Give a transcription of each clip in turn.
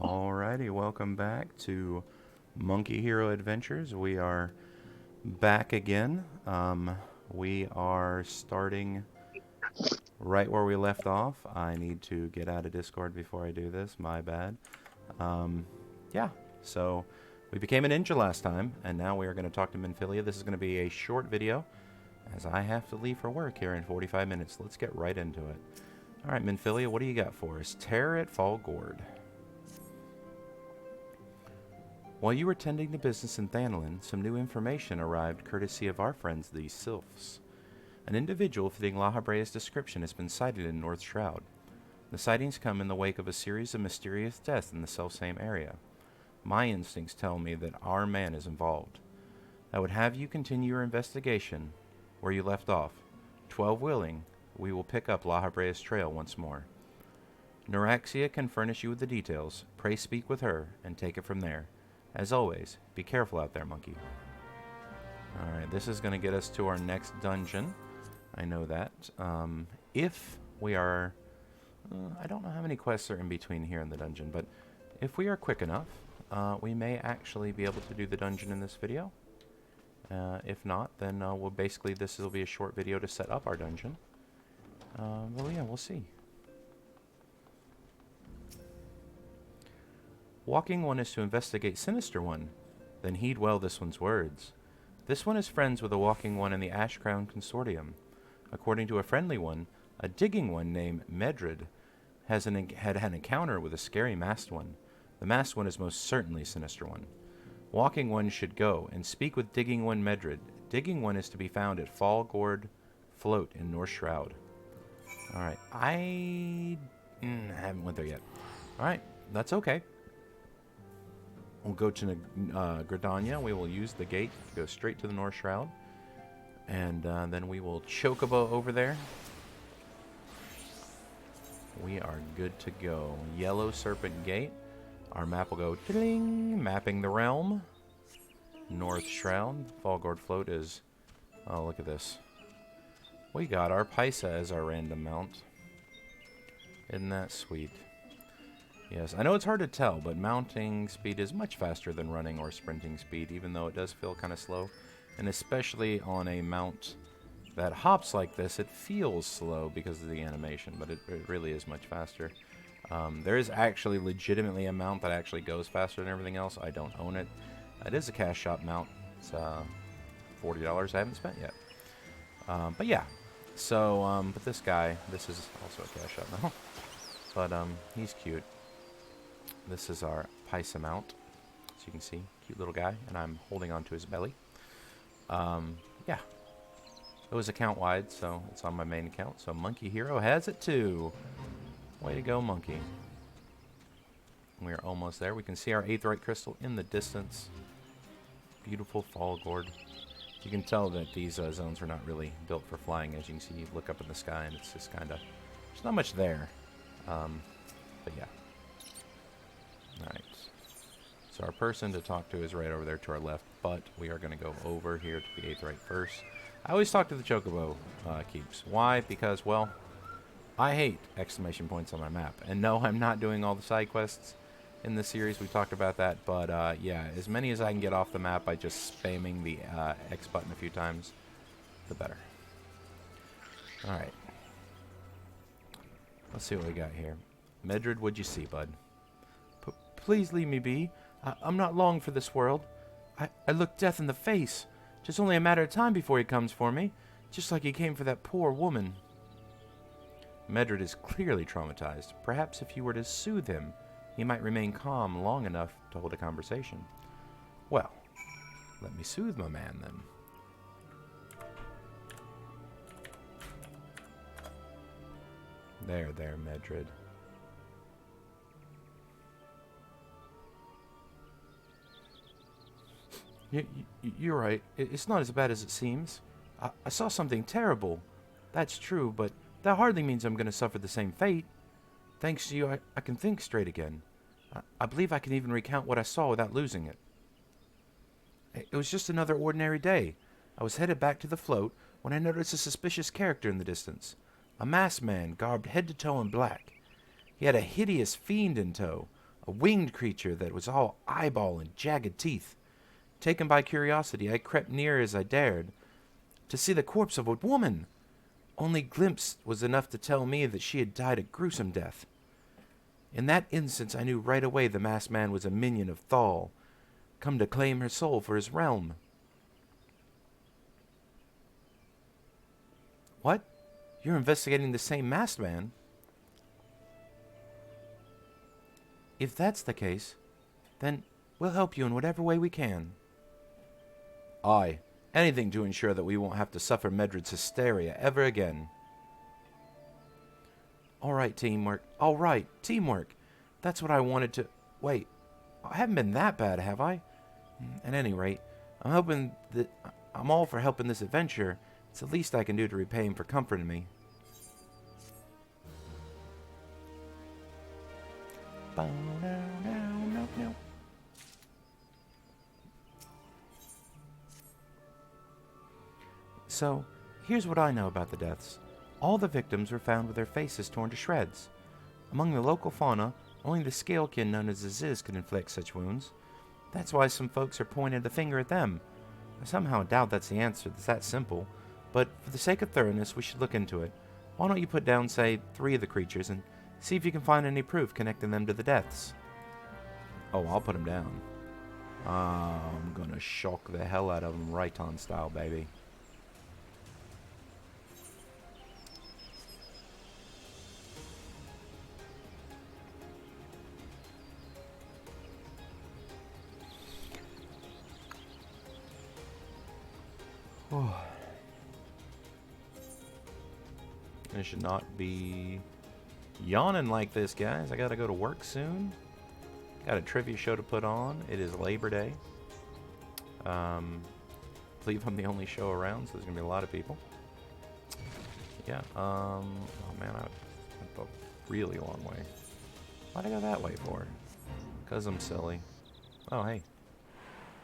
Alrighty, welcome back to Monkey Hero Adventures. We are back again. We are starting right where we left off. I need to get out of Discord before I do this. My bad. Yeah, so we became a ninja last time, and now we are going to talk to Minfilia. This is going to be a short video, as I have to leave for work here in 45 minutes. Let's get right into it. Alright, Minfilia, what do you got for us? Terror at Fall Gord. While you were tending to business in Thanlin, some new information arrived courtesy of our friends the Sylphs. An individual fitting La Habrea's description has been sighted in North Shroud. The sightings come in the wake of a series of mysterious deaths in the selfsame area. My instincts tell me that our man is involved. I would have you continue your investigation where you left off. 12 willing, we will pick up La Habrea's trail once more. Neuraxia can furnish you with the details. Pray speak with her and take it from there. As always, be careful out there, monkey. Alright, this is going to get us to our next dungeon. I know that. If we are... I don't know how many quests are in between here and the dungeon, but if we are quick enough, we may actually be able to do the dungeon in this video. If not, then we'll basically, this will be a short video to set up our dungeon. Well, yeah, we'll see. Walking One is to investigate Sinister One. Then heed well this one's words. This one is friends with a Walking One in the Ash Crown Consortium. According to a friendly one, a digging one named Medrid had an encounter with a scary masked one. The masked one is most certainly Sinister One. Walking One should go and speak with Digging One Medrid. Digging One is to be found at Fall Gord Float in North Shroud. Alright, I haven't went there yet. Alright, that's okay. We'll go to Gridania. We will use the gate to go straight to the North Shroud. And then we will Chocobo over there. We are good to go. Yellow Serpent Gate. Our map will go ding, mapping the realm. North Shroud. Fall Gord Float is... Oh, look at this. We got our Paisa as our random mount. Isn't that sweet? Yes, I know it's hard to tell, but mounting speed is much faster than running or sprinting speed, even though it does feel kind of slow. And especially on a mount that hops like this, it feels slow because of the animation, but it really is much faster. There is actually legitimately a mount that actually goes faster than everything else. I don't own it. It is a cash shop mount. It's $40 I haven't spent yet. But yeah, so, but this guy, this is also a cash shop mount, but he's cute. This is our Paisa mount, as you can see, cute little guy, and I'm holding onto his belly. Yeah, it was account wide, so it's on my main account. So Monkey Hero has it too. Way to go, Monkey. We're almost there. We can see our Aetheryte crystal in the distance. Beautiful Fall Gord. You can tell that these zones are not really built for flying. As you can see, you look up in the sky, and it's just kind of, there's not much there. But yeah. Alright, so our person to talk to is right over there to our left, but we are going to go over here to the Aetheryte first. I always talk to the Chocobo keeps. Why? Because, well, I hate exclamation points on my map. And no, I'm not doing all the side quests in this series. We talked about that, but yeah, as many as I can get off the map by just spamming the X button a few times, the better. Alright. Let's see what we got here. Medrid, what'd you see, bud? Please leave me be. I'm not long for this world. I look death in the face. Just only a matter of time before he comes for me. Just like he came for that poor woman. Medrid is clearly traumatized. Perhaps if you were to soothe him, he might remain calm long enough to hold a conversation. Well, let me soothe my man then. There, Medrid. You're right. It's not as bad as it seems. I saw something terrible. That's true, but that hardly means I'm going to suffer the same fate. Thanks to you, I can think straight again. I believe I can even recount what I saw without losing it. It was just another ordinary day. I was headed back to the float when I noticed a suspicious character in the distance. A masked man, garbed head to toe in black. He had a hideous fiend in tow, A winged creature that was all eyeball and jagged teeth. Taken by curiosity, I crept near as I dared, to see the corpse of a woman. Only glimpse was enough to tell me that she had died a gruesome death. In that instance, I knew right away the masked man was a minion of Thal, come to claim her soul for his realm. What? You're investigating the same masked man? If that's the case, then we'll help you in whatever way we can. Aye, anything to ensure that we won't have to suffer Medred's hysteria ever again. All right, teamwork. All right, teamwork. That's what I wanted to... Wait, I haven't been that bad, have I? At any rate, I'm hoping that... I'm all for helping this adventure. It's the least I can do to repay him for comforting me. So, here's what I know about the deaths. All the victims were found with their faces torn to shreds. Among the local fauna, only the scalekin known as the Ziz could inflict such wounds. That's why some folks are pointing the finger at them. I somehow doubt that's the answer, it's that simple. But for the sake of thoroughness, we should look into it. Why don't you put down, say, 3 of the creatures and see if you can find any proof connecting them to the deaths. Oh, I'll put them down. I'm gonna shock the hell out of them Raiton style, baby. I should not be yawning like this, guys. I gotta go to work soon. Got a trivia show to put on. It is Labor Day. I believe I'm the only show around, so there's gonna be a lot of people. Yeah. Oh man, I went a really long way. Why'd I go that way for? Cause I'm silly. Oh hey.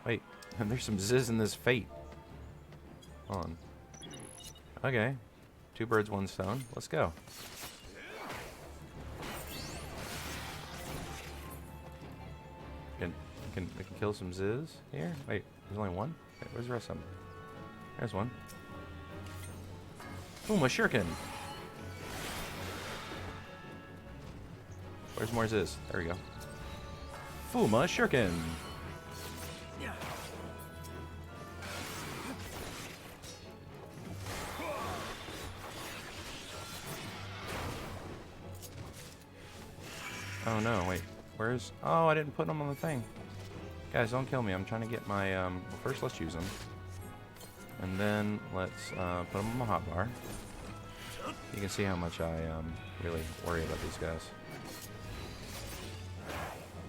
Wait, there's some Ziz in this fate. Hold on. Okay. 2 birds, 1 stone. Let's go. We can kill some Ziz here. Wait, there's only 1? Okay, where's the rest of them? There's 1. Boom, a shuriken. Where's more Ziz? There we go. Fuma Shuriken. Oh no, wait. Where's... Oh, I didn't put them on the thing. Guys, don't kill me. I'm trying to get my... Well, first let's use them. And then let's put them on my hotbar. You can see how much I really worry about these guys.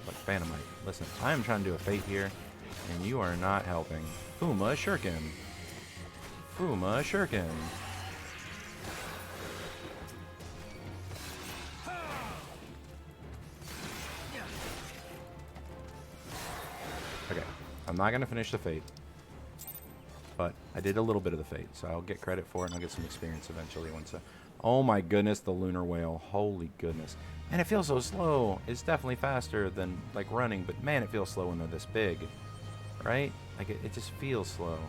Like Phantomite. Listen, I am trying to do a fate here, and you are not helping. Fuma Shuriken. Fuma Shuriken. Okay, I'm not going to finish the fate, but I did a little bit of the fate, so I'll get credit for it, and I'll get some experience eventually once I... Oh my goodness, the lunar whale. Holy goodness. And it feels so slow. It's definitely faster than, like, running, but man, it feels slow when they're this big. Right? Like, it just feels slow.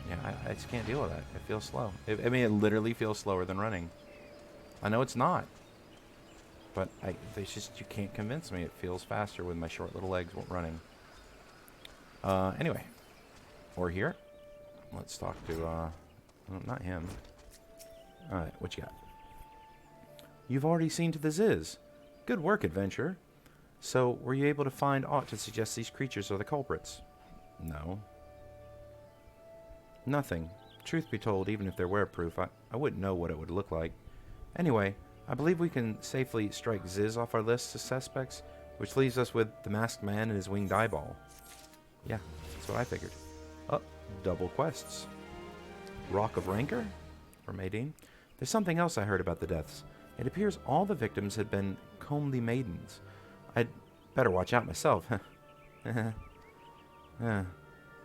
Yeah, I just can't deal with that. It feels slow. I mean, it literally feels slower than running. I know it's not. But it's just, you can't convince me. It feels faster with my short little legs running. Anyway. We're here. Let's talk to, well, not him. Alright, what you got? You've already seen to the Ziz. Good work, adventurer. So, were you able to find aught to suggest these creatures are the culprits? No. Nothing. Truth be told, even if there were proof, I wouldn't know what it would look like. Anyway, I believe we can safely strike Ziz off our list of suspects, which leaves us with the masked man and his winged eyeball. Yeah, that's what I figured. Oh, double quests. Rock of Rancor? From Aideen. There's something else I heard about the deaths. It appears all the victims had been comely maidens. I'd better watch out myself.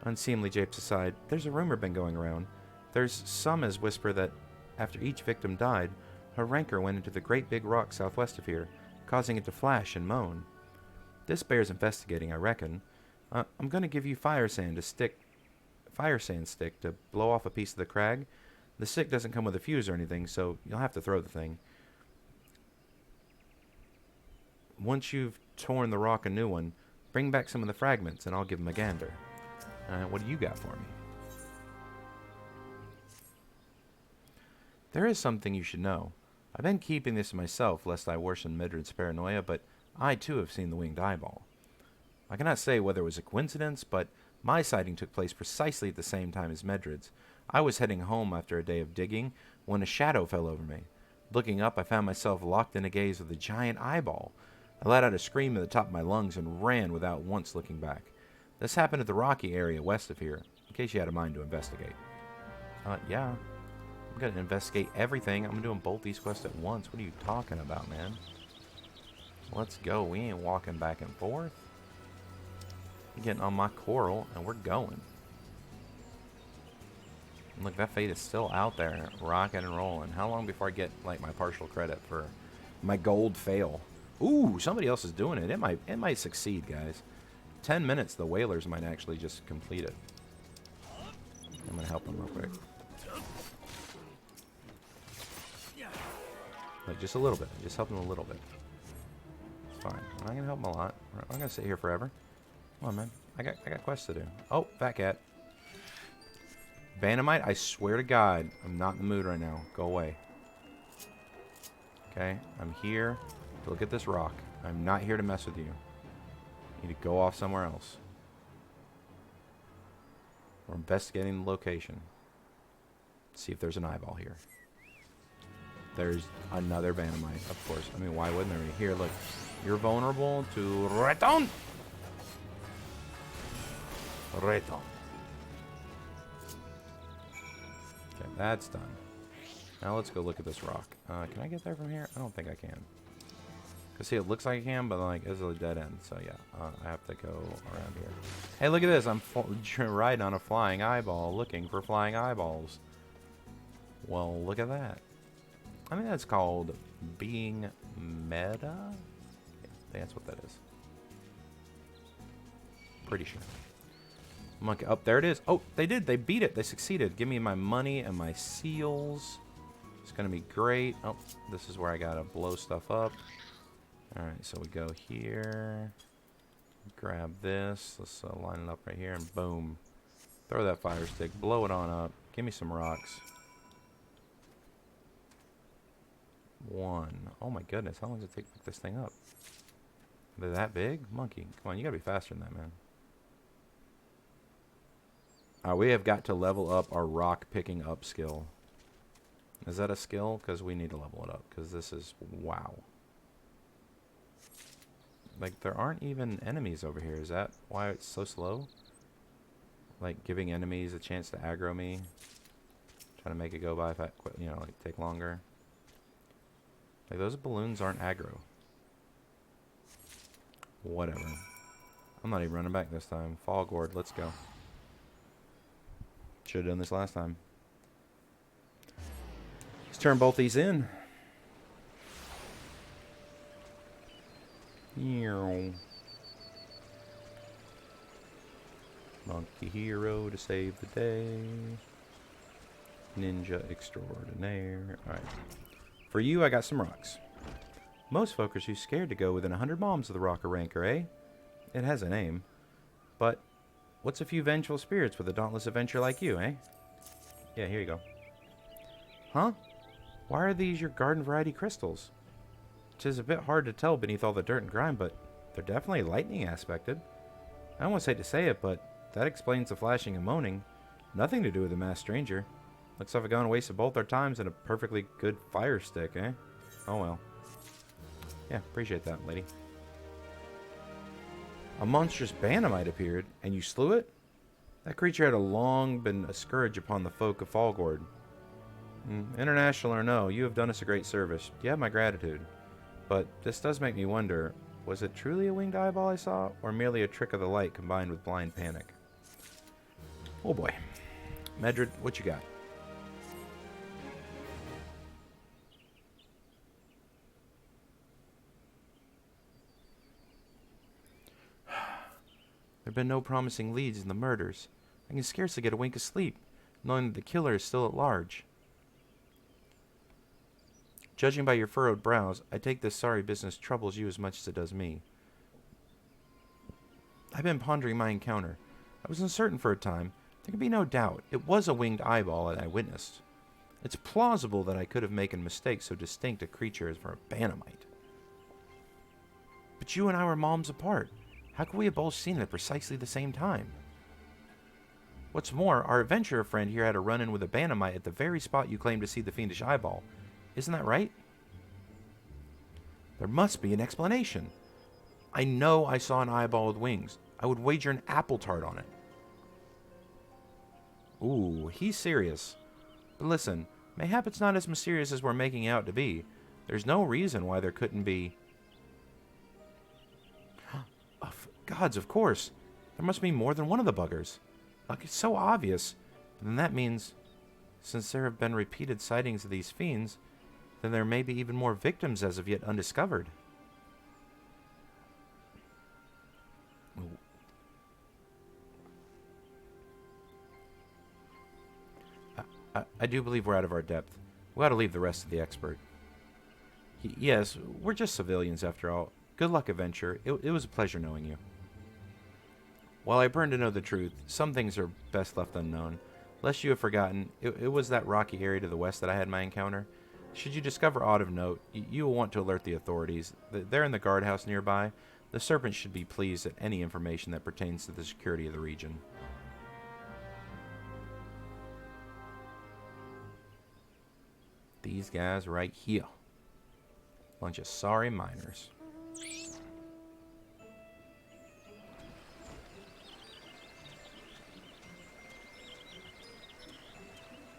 Unseemly japes aside, there's a rumor been going around. There's some as whisper that after each victim died, her rancor went into the great big rock southwest of here, causing it to flash and moan. This bears investigating, I reckon. I'm going to give you fire sand stick to blow off a piece of the crag. The stick doesn't come with a fuse or anything, so you'll have to throw the thing. Once you've torn the rock a new one, bring back some of the fragments, and I'll give them a gander. What do you got for me? There is something you should know. I've been keeping this to myself, lest I worsen Mildred's paranoia, but I too have seen the winged eyeball. I cannot say whether it was a coincidence, but my sighting took place precisely at the same time as Mildred's. I was heading home after a day of digging when a shadow fell over me. Looking up, I found myself locked in a gaze with a giant eyeball. I let out a scream at the top of my lungs and ran without once looking back. This happened at the rocky area west of here, in case you had a mind to investigate. Yeah. I'm going to investigate everything. I'm doing both these quests at once. What are you talking about, man? Let's go. We ain't walking back and forth. I'm getting on my coral, and we're going. And look, that fate is still out there, rocking and rolling. How long before I get, like, my partial credit for my gold fail? Ooh, somebody else is doing it. It might succeed, guys. 10 minutes, the whalers might actually just complete it. I'm going to help them real quick. Like, just a little bit. Just help them a little bit. It's fine. I'm not going to help them a lot. I'm not going to sit here forever. Come on, man. I got quests to do. Oh, fat cat. Banamite, I swear to God, I'm not in the mood right now. Go away. Okay? I'm here to look at this rock. I'm not here to mess with you. You need to go off somewhere else. We're investigating the location. See if there's an eyeball here. There's another Banamite, of course. I mean, why wouldn't there be? Here, look. You're vulnerable to Reton. Reton. Okay, that's done. Now let's go look at this rock. Can I get there from here? I don't think I can. Because, see, it looks like I can, but, like, it's a dead end. So, yeah, I have to go around here. Hey, look at this. I'm riding on a flying eyeball looking for flying eyeballs. Well, look at that. I think that's called being meta. Yeah, that's what that is. Pretty sure. Monkey. Oh, there it is. Oh, they did. They beat it. They succeeded. Give me my money and my seals. It's going to be great. Oh, this is where I got to blow stuff up. All right, so we go here. Grab this. Let's line it up right here, and boom. Throw that fire stick. Blow it on up. Give me some rocks. 1. Oh my goodness, how long does it take to pick this thing up? They're that big? Monkey, come on, you gotta be faster than that, man. We have got to level up our rock picking up skill. Is that a skill? Because we need to level it up, because this is, wow. Like, there aren't even enemies over here. Is that why it's so slow? Like, giving enemies a chance to aggro me. Trying to make it go by, you know, like, take longer. Like, those balloons aren't aggro. Whatever. I'm not even running back this time. Fall Gourd, let's go. Should have done this last time. Let's turn both these in. Monkey hero to save the day. Ninja extraordinaire. Alright. For you, I got some rocks. Most folk are too scared to go within 100 moms of the rock or ranker, eh? It has a name. But what's a few vengeful spirits with a dauntless adventure like you, eh? Yeah, here you go. Huh? Why are these your garden variety crystals? 'Tis a bit hard to tell beneath all the dirt and grime, but they're definitely lightning aspected. I almost hate to say it, but that explains the flashing and moaning. Nothing to do with the masked stranger. Looks like I've gone and wasted both our times in a perfectly good fire stick, eh? Oh well. Yeah, appreciate that, lady. A monstrous Banamite appeared, and you slew it? That creature had long been a scourge upon the folk of Fallgord. International or no, you have done us a great service. You have my gratitude. But this does make me wonder, was it truly a winged eyeball I saw, or merely a trick of the light combined with blind panic? Oh boy. Medred, what you got? have been no promising leads in the murders. I can scarcely get a wink of sleep, knowing that the killer is still at large. Judging by your furrowed brows, I take this sorry business troubles you as much as it does me. I've been pondering my encounter. I was uncertain for a time. There can be no doubt. It was a winged eyeball that I witnessed. It's plausible that I could have made a mistake so distinct a creature as for a Banamite. But you and I were moms apart. How could we have both seen it at precisely the same time? What's more, our adventurer friend here had a run-in with a Banamite at the very spot you claimed to see the fiendish eyeball. Isn't that right? There must be an explanation. I know I saw an eyeball with wings. I would wager an apple tart on it. Ooh, he's serious. But listen, mayhap it's not as mysterious as we're making it out to be. There's no reason why there couldn't be... Gods, of course. There must be more than one of the buggers. Like, it's so obvious. But then that means, since there have been repeated sightings of these fiends, then there may be even more victims as of yet undiscovered. I do believe we're out of our depth. We ought to leave the rest to the expert. Yes, we're just civilians after all. Good luck, adventurer. It was a pleasure knowing you. While I burn to know the truth, some things are best left unknown. Lest you have forgotten, it was that rocky area to the west that I had my encounter. Should you discover aught of note, you will want to alert the authorities. They're in the guardhouse nearby. The serpent should be pleased at any information that pertains to the security of the region. These guys right here. Bunch of sorry miners.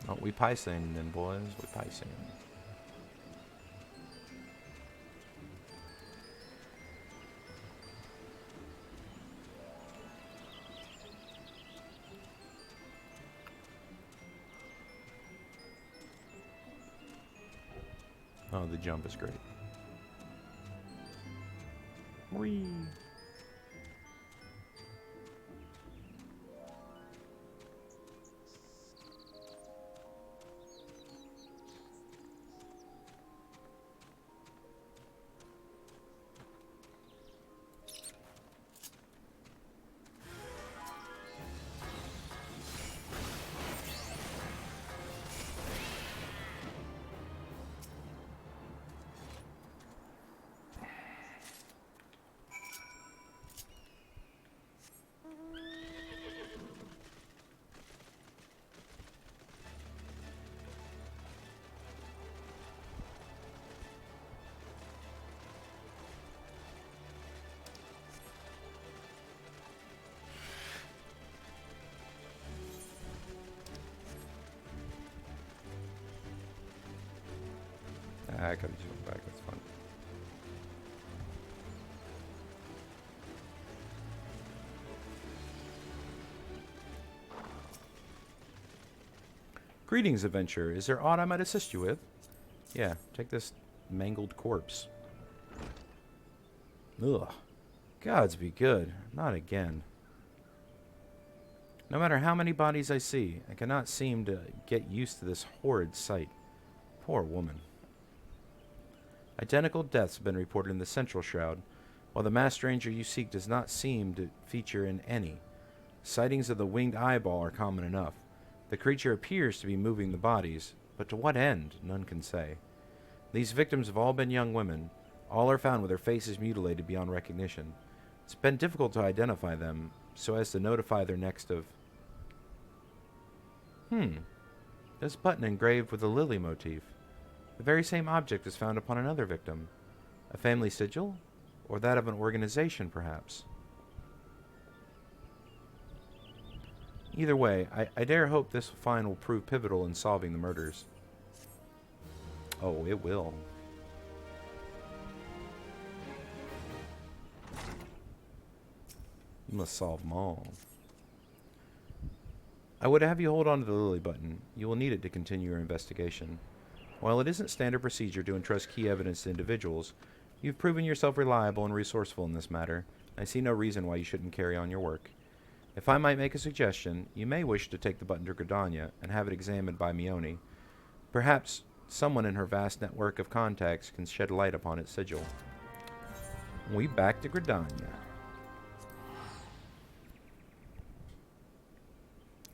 Oh, we pie-sing then, boys. We pie-sing. Oh, the jump is great. Whee! I gotta jump back, that's fun. Greetings, adventurer. Is there aught I might assist you with? Yeah, take this mangled corpse. Ugh. Gods be good. Not again. No matter how many bodies I see, I cannot seem to get used to this horrid sight. Poor woman. Identical deaths have been reported in the central shroud, while the masked stranger you seek does not seem to feature in any. Sightings of the winged eyeball are common enough. The creature appears to be moving the bodies, but to what end, none can say. These victims have all been young women. All are found with their faces mutilated beyond recognition. It's been difficult to identify them, so as to notify their next of... This button engraved with a lily motif. The very same object is found upon another victim. A family sigil? Or that of an organization, perhaps? Either way, I dare hope this find will prove pivotal in solving the murders. Oh, it will. You must solve them all. I would have you hold on to the lily button. You will need it to continue your investigation. While it isn't standard procedure to entrust key evidence to individuals, you've proven yourself reliable and resourceful in this matter. I see no reason why you shouldn't carry on your work. If I might make a suggestion, you may wish to take the button to Gridania and have it examined by Mione. Perhaps someone in her vast network of contacts can shed light upon its sigil. We back to Gridania.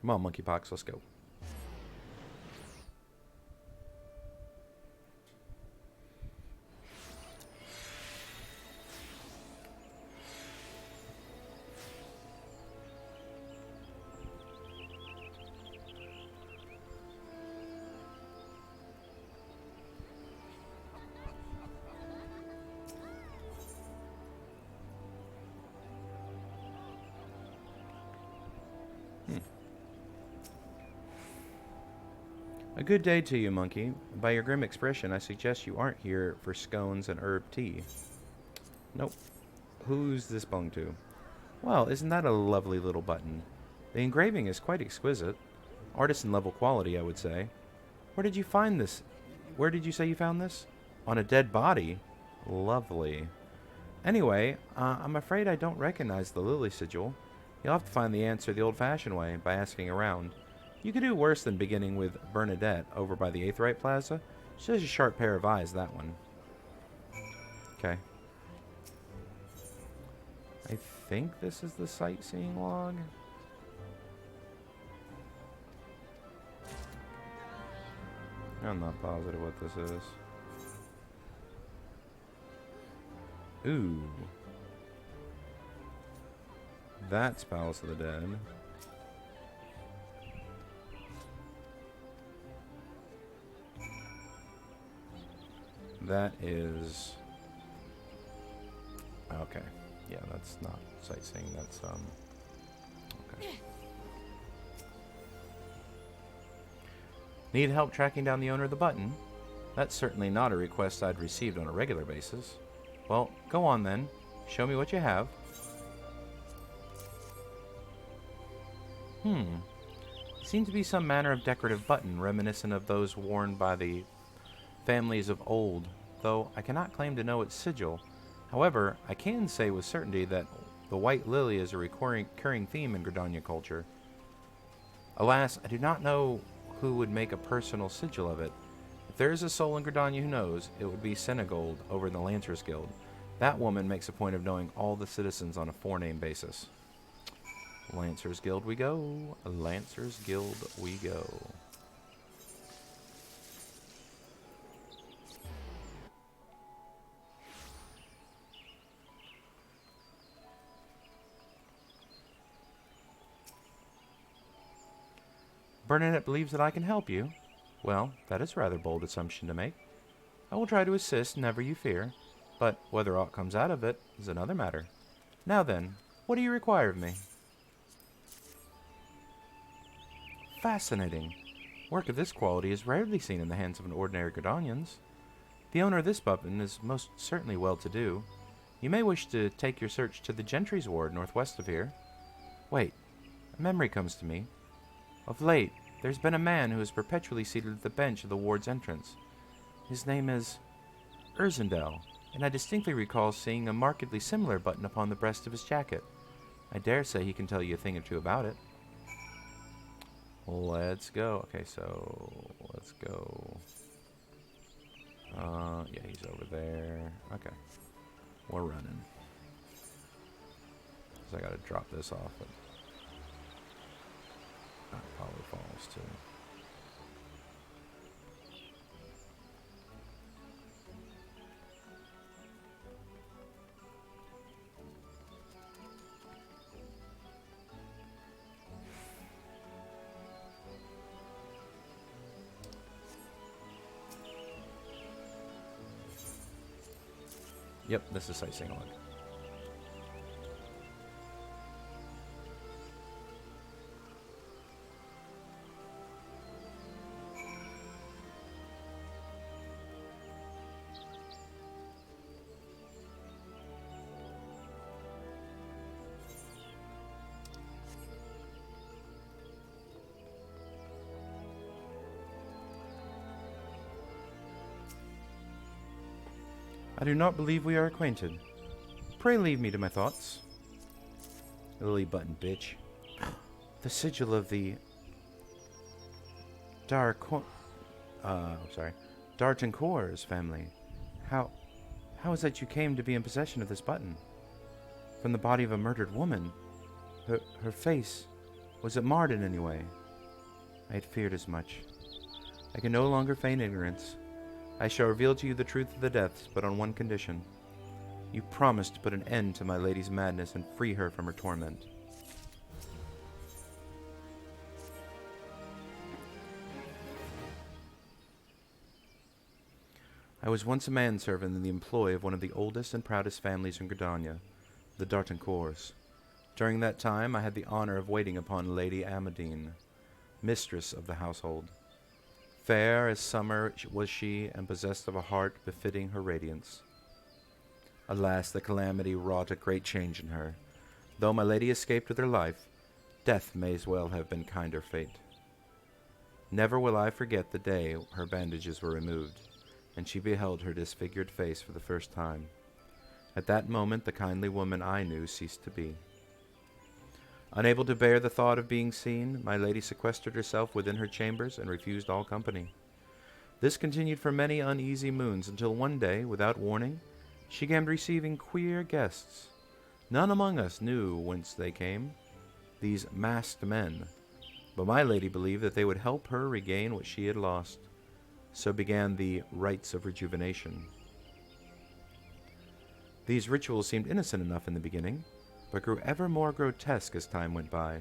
Come on, Monkeypox, let's go. A good day to you, Monkey. By your grim expression, I suggest you aren't here for scones and herb tea. Nope. Who's this belong to? Well, isn't that a lovely little button? The engraving is quite exquisite. Artisan level quality, I would say. Where did you find this? Where did you say you found this? On a dead body? Lovely. Anyway, I'm afraid I don't recognize the lily sigil. You'll have to find the answer the old-fashioned way, by asking around. You could do worse than beginning with Bernadette over by the Aetheryte Plaza. She has a sharp pair of eyes, that one. Okay. I think this is the sightseeing log. I'm not positive what this is. Ooh. That's Palace of the Dead. That is... Okay. Yeah, that's not sightseeing. That's, okay. Need help tracking down the owner of the button? That's certainly not a request I'd received on a regular basis. Well, go on then. Show me what you have. Seems to be some manner of decorative button reminiscent of those worn by the families of old, though I cannot claim to know its sigil. However, I can say with certainty that the white lily is a recurring theme in Gridania culture. Alas, I do not know who would make a personal sigil of it. If there is a soul in Gridania who knows, it would be Senegold over in the Lancers Guild. That woman makes a point of knowing all the citizens on a four-name basis. Lancers Guild we go. Lancers Guild we go. Bernadette believes that I can help you. Well, that is a rather bold assumption to make. I will try to assist, never you fear. But whether aught comes out of it is another matter. Now then, what do you require of me? Fascinating. Work of this quality is rarely seen in the hands of an ordinary Gridanians. The owner of this button is most certainly well-to-do. You may wish to take your search to the Gentry's Ward northwest of here. Wait, a memory comes to me. Of late, there's been a man who is perpetually seated at the bench of the ward's entrance. His name is Urzendel, and I distinctly recall seeing a markedly similar button upon the breast of his jacket. I dare say he can tell you a thing or two about it. Let's go. Okay, so let's go. Yeah, he's over there. Okay. We're running. So I gotta drop this off. That probably falls too. Yep, this is sightseeing log. I do not believe we are acquainted. Pray leave me to my thoughts. Lily button, bitch. The sigil of the D'Artancourt's family. How is it you came to be in possession of this button? From the body of a murdered woman. Her face, was it marred in any way? I had feared as much. I can no longer feign ignorance. I shall reveal to you the truth of the deaths, but on one condition. You promised to put an end to my lady's madness and free her from her torment. I was once a manservant in the employ of one of the oldest and proudest families in Gridania, the D'Artancourts. During that time I had the honor of waiting upon Lady Amadine, mistress of the household. Fair as summer was she, and possessed of a heart befitting her radiance. Alas, the calamity wrought a great change in her. Though my lady escaped with her life, death may as well have been kinder fate. Never will I forget the day her bandages were removed, and she beheld her disfigured face for the first time. At that moment the kindly woman I knew ceased to be. Unable to bear the thought of being seen, my lady sequestered herself within her chambers and refused all company. This continued for many uneasy moons, until one day, without warning, she began receiving queer guests. None among us knew whence they came, these masked men, but my lady believed that they would help her regain what she had lost. So began the rites of rejuvenation. These rituals seemed innocent enough in the beginning, but grew ever more grotesque as time went by.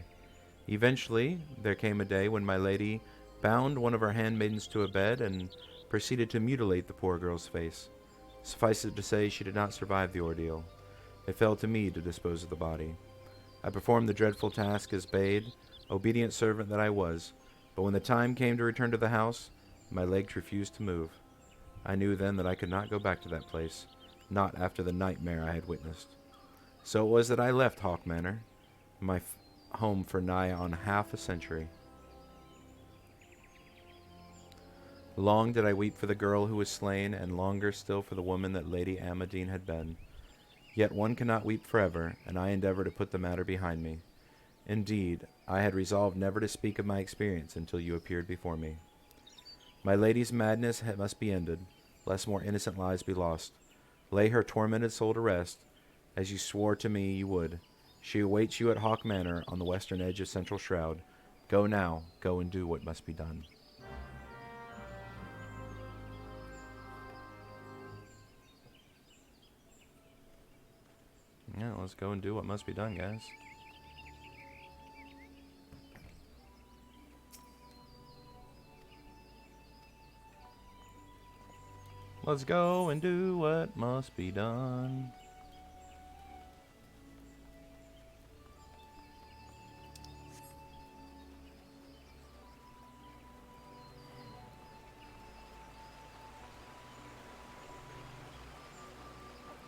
Eventually, there came a day when my lady bound one of her handmaidens to a bed and proceeded to mutilate the poor girl's face. Suffice it to say, she did not survive the ordeal. It fell to me to dispose of the body. I performed the dreadful task as bade, obedient servant that I was, but when the time came to return to the house, my legs refused to move. I knew then that I could not go back to that place, not after the nightmare I had witnessed. So it was that I left Hauke Manor, my home for nigh on half a century. Long did I weep for the girl who was slain, and longer still for the woman that Lady Amadine had been. Yet one cannot weep forever, and I endeavor to put the matter behind me. Indeed, I had resolved never to speak of my experience until you appeared before me. My lady's madness must be ended, lest more innocent lives be lost. Lay her tormented soul to rest, as you swore to me you would. She awaits you at Hauke Manor on the western edge of Central Shroud. Go now, go and do what must be done. Yeah, let's go and do what must be done, guys. Let's go and do what must be done.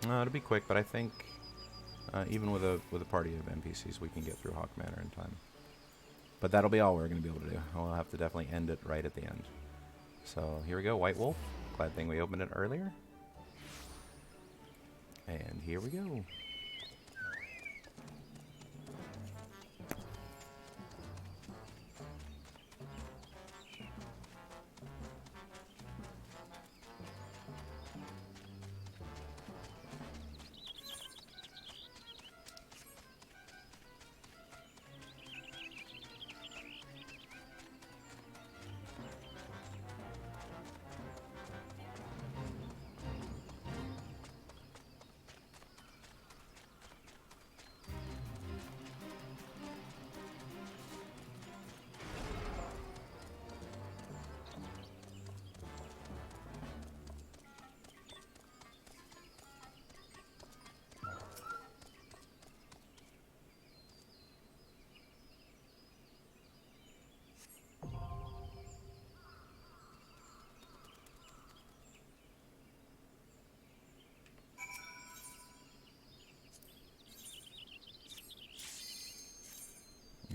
It'll be quick, but I think even with a party of NPCs, we can get through Hauke Manor in time. But that'll be all we're going to be able to do. We'll have to definitely end it right at the end. So here we go, White Wolf. Glad thing we opened it earlier. And here we go.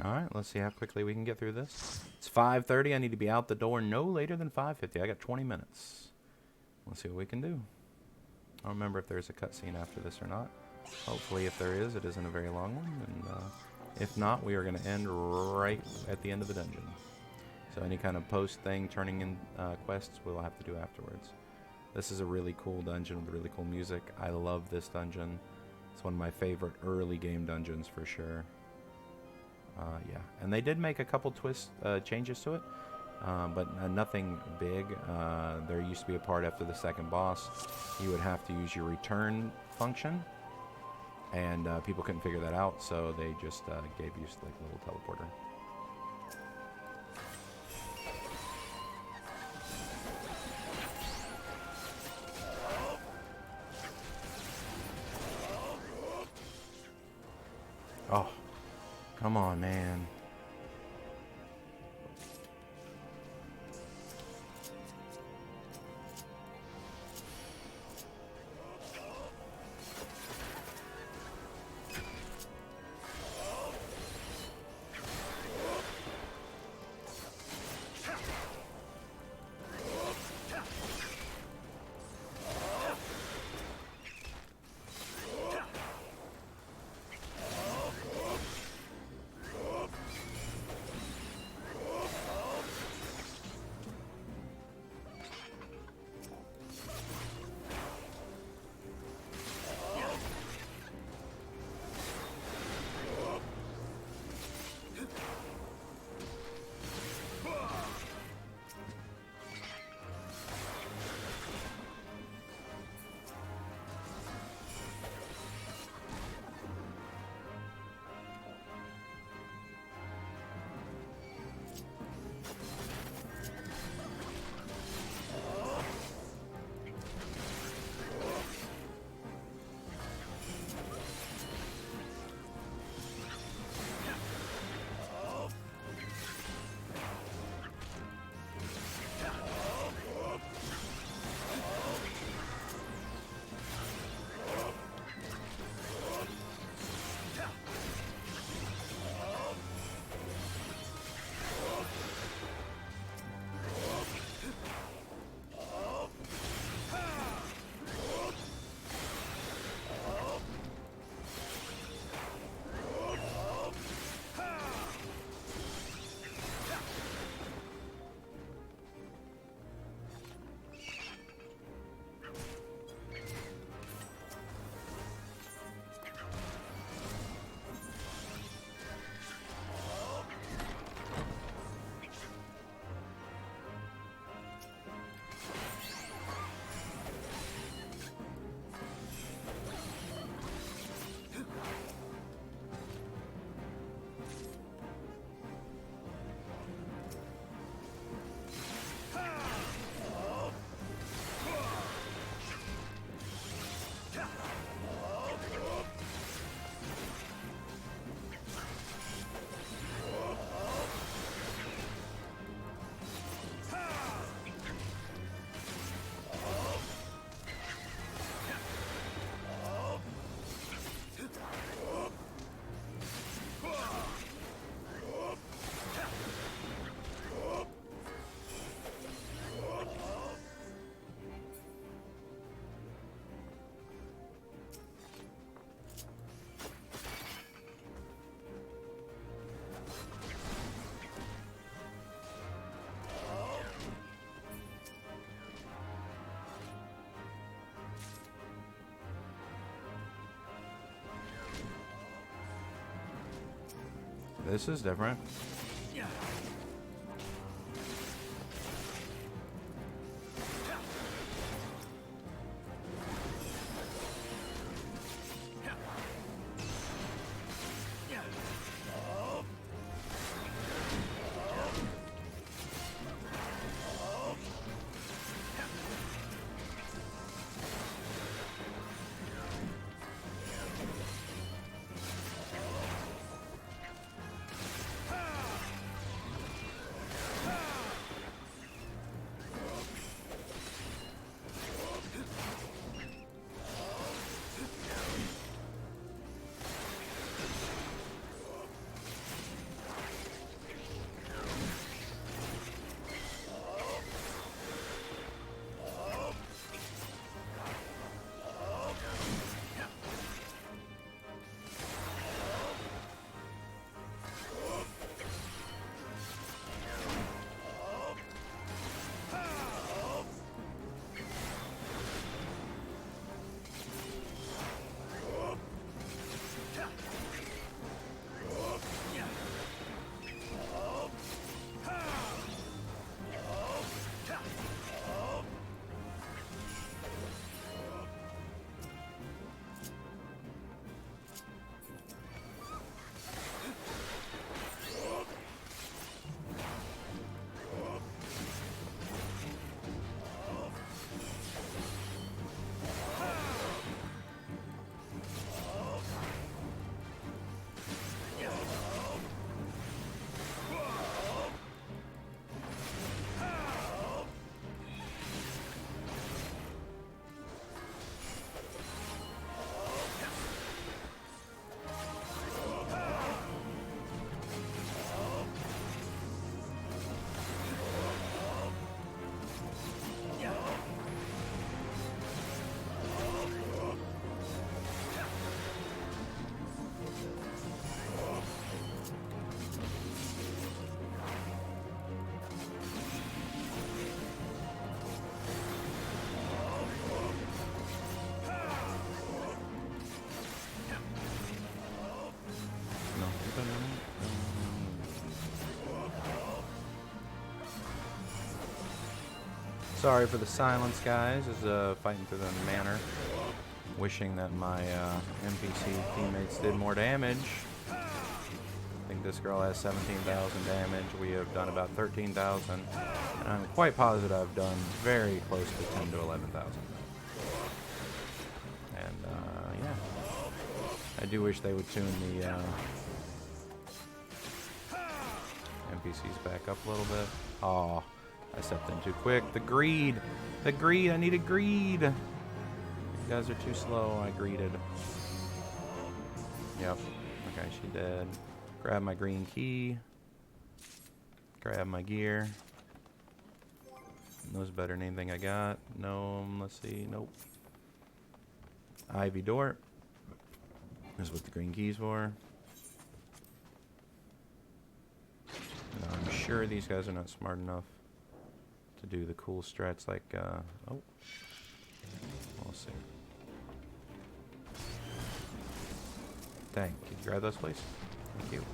Alright, let's see how quickly we can get through this. It's 5:30. I need to be out the door no later than 5:50. I got 20 minutes. Let's see what we can do. I don't remember if there's a cutscene after this or not. Hopefully, if there is, it isn't a very long one. And If not, we are going to end right at the end of the dungeon. So any kind of post thing, turning in quests, we'll have to do afterwards. This is a really cool dungeon with really cool music. I love this dungeon. It's one of my favorite early game dungeons for sure. Yeah, and they did make a couple changes to it, but nothing big. There used to be a part after the second boss, you would have to use your return function, and people couldn't figure that out, so they just gave you like a little teleporter. Oh, come on, man. This is different. Sorry for the silence, guys. Is fighting through the manor, wishing that my NPC teammates did more damage. I think this girl has 17,000 damage. We have done about 13,000, and I'm quite positive I've done very close to 10 to 11,000. And yeah, I do wish they would tune the NPCs back up a little bit. Oh, I stepped in too quick. The greed! The greed! I needed greed! You guys are too slow. I greeded. Yep. Okay, she dead. Grab my green key. Grab my gear. Those better than anything I got. No, let's see. Nope. Ivy door. This is what the green key's for. No, I'm sure these guys are not smart enough to do the cool strats like, oh. We'll see. Dang, can you grab those, please? Thank you.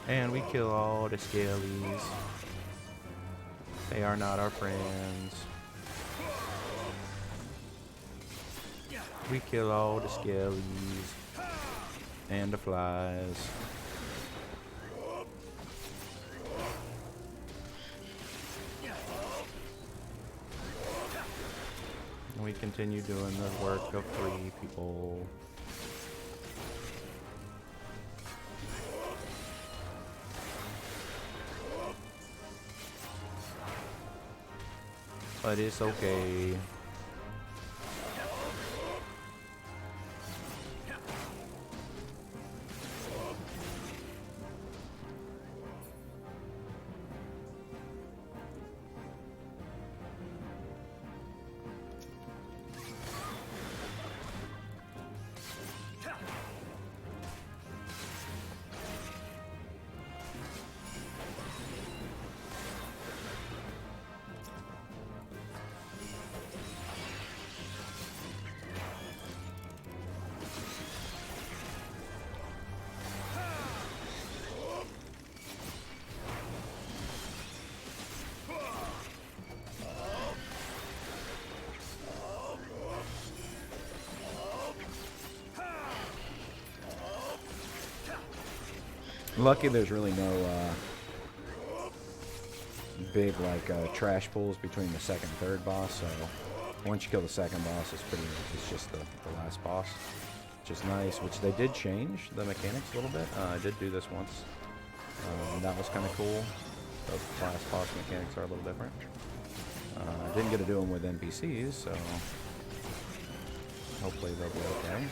And we kill all the scalies. They are not our friends. We kill all the scalies and the flies. And we continue doing the work of 3 people. But it's okay. Lucky there's really no big like trash pulls between the second and third boss, so once you kill the second boss, it's just the last boss, which is nice, which they did change the mechanics a little bit. I did do this once, and that was kind of cool. The last boss mechanics are a little different. I didn't get to do them with NPCs, so hopefully they'll be okay.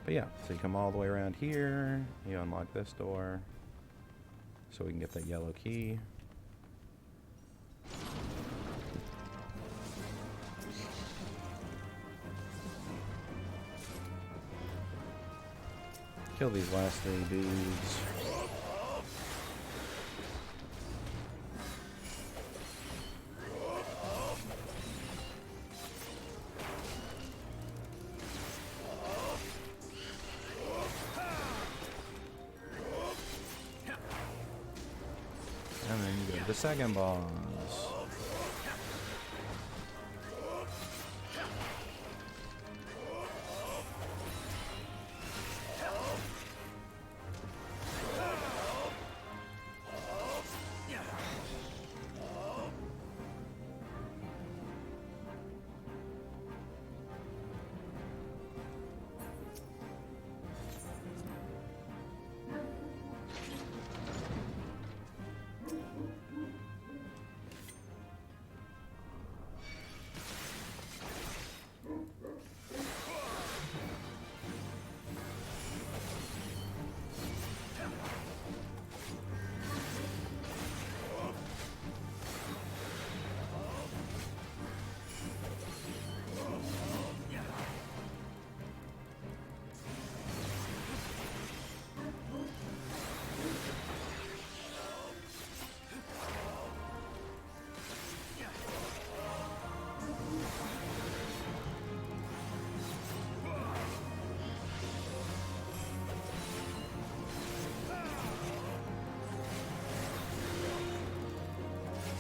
But yeah, so you come all the way around here, you unlock this door, so we can get that yellow key. Kill these last 3 dudes. And then you go to the second boss.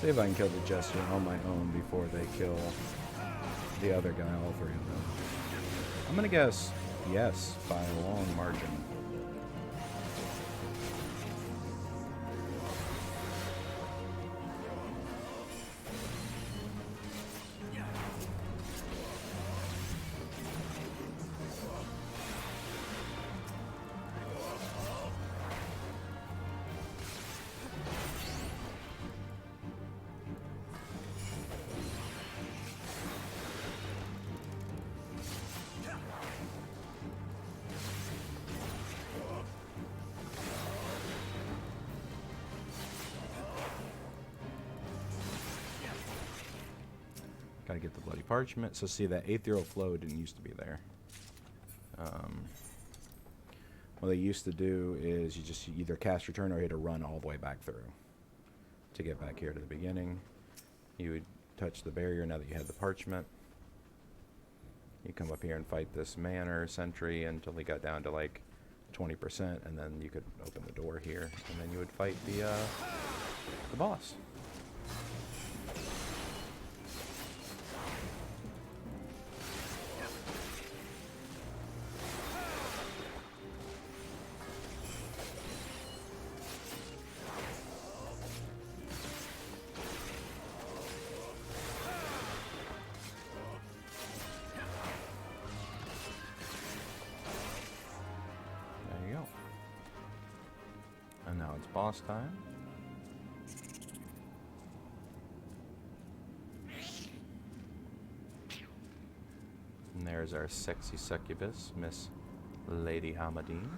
See if I can kill the Jester on my own before they kill the other guy, all three of them. I'm gonna guess yes by a long margin. Gotta get the bloody parchment. So see, that ethereal flow didn't used to be there. What they used to do is you just either cast return or you had to run all the way back through to get back here to the beginning. You would touch the barrier now that you had the parchment. You come up here and fight this manor sentry until he got down to like 20%, and then you could open the door here, and then you would fight the boss. And now it's boss time. And there's our sexy succubus, Miss Lady Hamadine.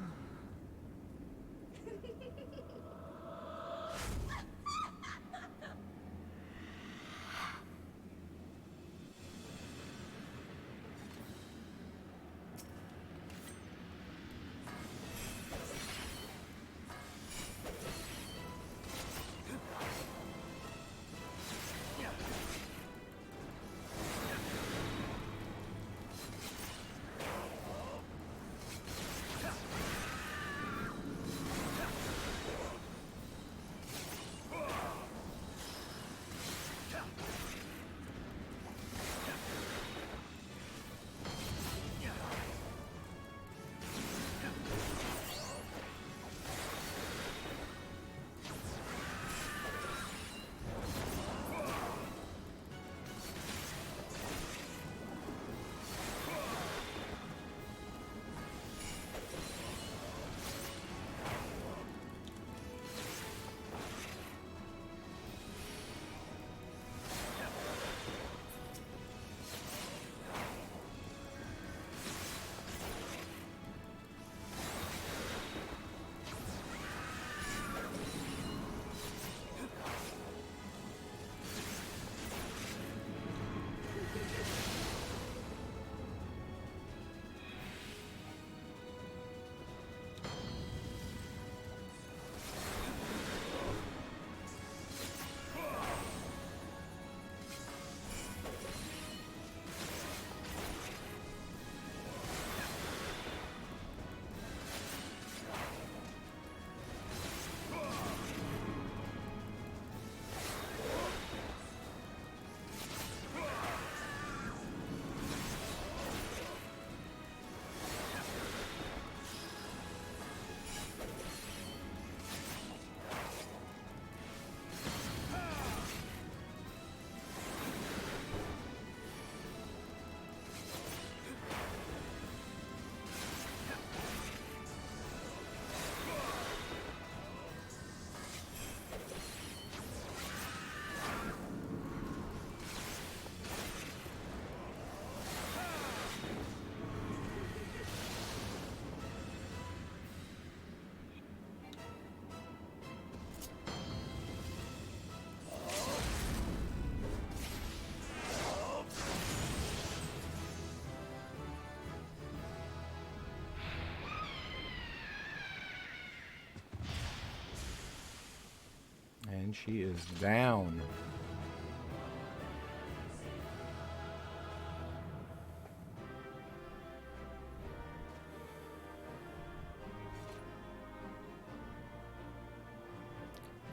And she is down.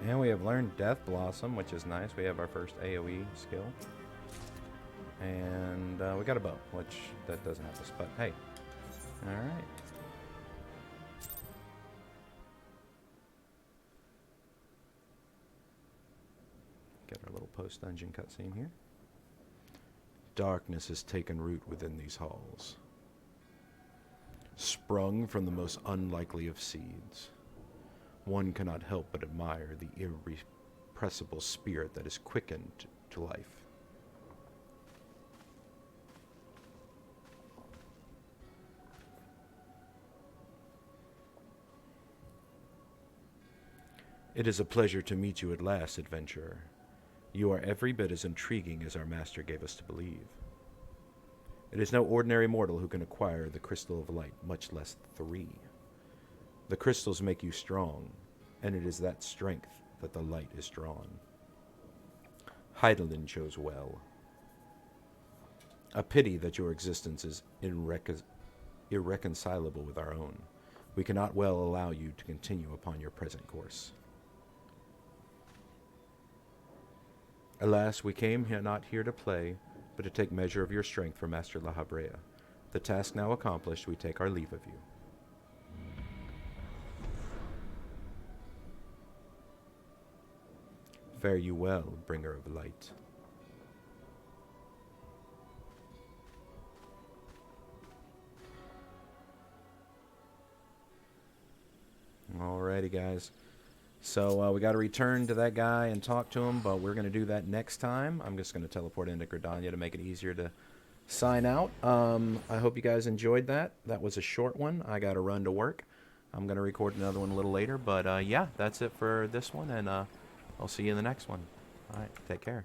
And we have learned Death Blossom, which is nice. We have our first AoE skill. And we got a bow, which that doesn't help us, but hey. Alright. Get our little post-dungeon cutscene here. Darkness has taken root within these halls. Sprung from the most unlikely of seeds. One cannot help but admire the irrepressible spirit that is quickened to life. It is a pleasure to meet you at last, adventurer. You are every bit as intriguing as our master gave us to believe. It is no ordinary mortal who can acquire the Crystal of Light, much less 3. The crystals make you strong, and it is that strength that the light is drawn. Heidelin chose well. A pity that your existence is irreconcilable with our own. We cannot well allow you to continue upon your present course. Alas, we came here not here to play, but to take measure of your strength for Master La Habrea. The task now accomplished, we take our leave of you. Fare you well, bringer of light. Alrighty, guys. So we got to return to that guy and talk to him, but we're going to do that next time. I'm just going to teleport into Gridania to make it easier to sign out. I hope you guys enjoyed that. That was a short one. I got to run to work. I'm going to record another one a little later, but yeah, that's it for this one, and I'll see you in the next one. All right, take care.